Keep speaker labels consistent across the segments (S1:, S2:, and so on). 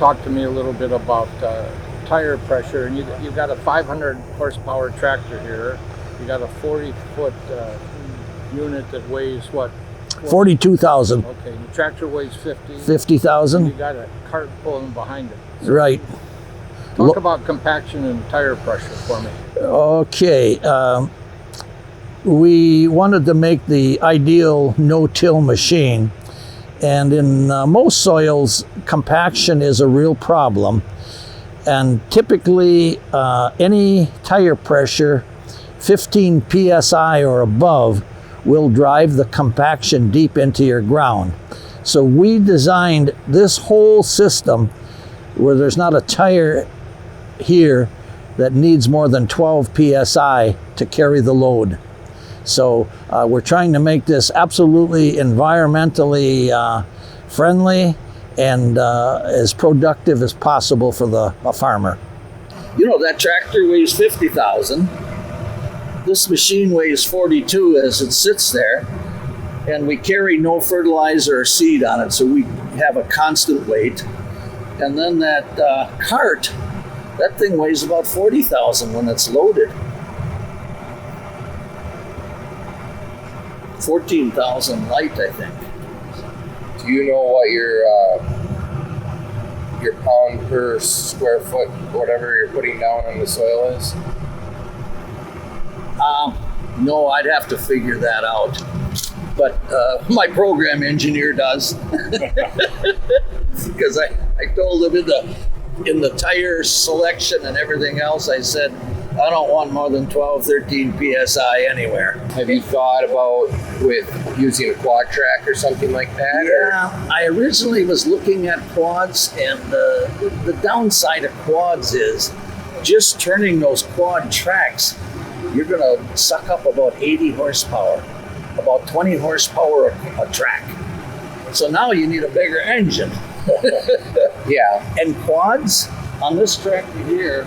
S1: talk to me a little bit about tire pressure. And you got a 500 horsepower tractor here. You got a 40-foot unit that weighs what?
S2: 42,000.
S1: Okay, and the tractor weighs 50.
S2: 50,000.
S1: You got a cart pulling behind it.
S2: Right.
S1: Talk about compaction and tire pressure for me.
S2: Okay. We wanted to make the ideal no-till machine. And in most soils, compaction is a real problem. And typically, any tire pressure, 15 psi or above, will drive the compaction deep into your ground. So we designed this whole system where there's not a tire here that needs more than 12 psi to carry the load. So we're trying to make this absolutely environmentally friendly and as productive as possible for the farmer. You know, that tractor weighs 50,000. This machine weighs 42 as it sits there, and we carry no fertilizer or seed on it, so we have a constant weight. And then that cart, that thing weighs about 40,000 when it's loaded. 14,000 light, I think.
S3: Do you know what your pound per square foot, whatever you're putting down on the soil is?
S2: No, I'd have to figure that out. But my program engineer does. Because I told him in the tire selection and everything else, I said, I don't want more than 12, 13 PSI anywhere.
S3: Have you thought about with using a quad track or something like that?
S2: Yeah, I originally was looking at quads, and the downside of quads is just turning those quad tracks, you're going to suck up about 80 horsepower, about 20 horsepower a track. So now you need a bigger engine.
S3: Yeah.
S2: And quads on this tractor here,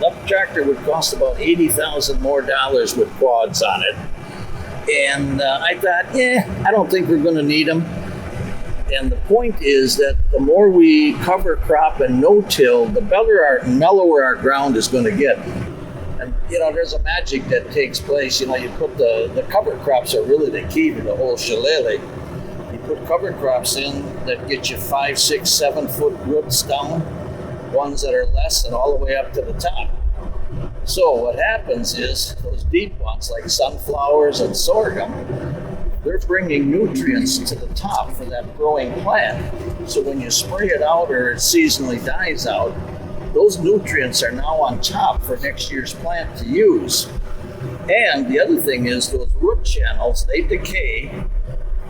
S2: that tractor would cost about $80,000 more with quads on it. And I thought, I don't think we're going to need them. And the point is that the more we cover crop and no-till, the mellower our ground is going to get. And, there's a magic that takes place. You put the cover crops are really the key to the whole shillelagh. You put cover crops in that get you 5, 6, 7 foot roots down, ones that are less, and all the way up to the top. So what happens is those deep ones like sunflowers and sorghum, they're bringing nutrients to the top for that growing plant. So when you spray it out or it seasonally dies out, those nutrients are now on top for next year's plant to use. And the other thing is those root channels, they decay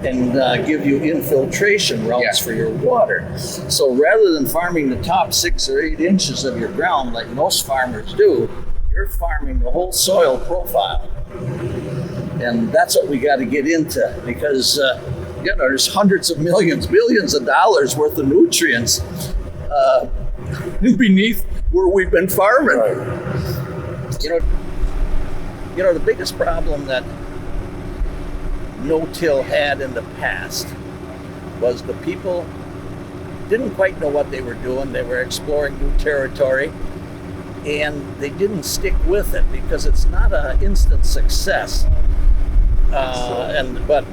S2: and give you infiltration routes for your water. So rather than farming the top 6 or 8 inches of your ground like most farmers do, you're farming the whole soil profile. And that's what we got to get into, because there's hundreds of millions, billions of dollars worth of nutrients beneath where we've been farming.
S3: Right.
S2: The biggest problem that no-till had in the past was the people didn't quite know what they were doing. They were exploring new territory, and they didn't stick with it because it's not an instant success. But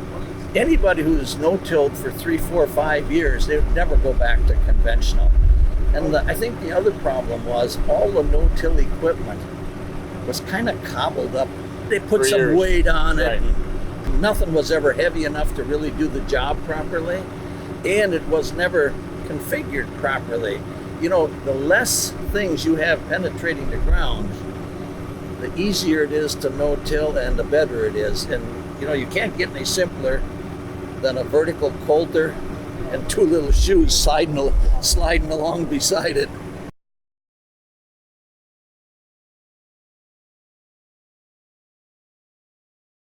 S2: anybody who's no-tilled for 3, 4, 5 years, they would never go back to conventional. And I think the other problem was all the no-till equipment was kind of cobbled up. They put some weight on it.
S1: Right.
S2: And nothing was ever heavy enough to really do the job properly. And it was never configured properly. The less things you have penetrating the ground, the easier it is to no-till and the better it is. And, you can't get any simpler than a vertical coulter and 2 little shoes sliding along beside it.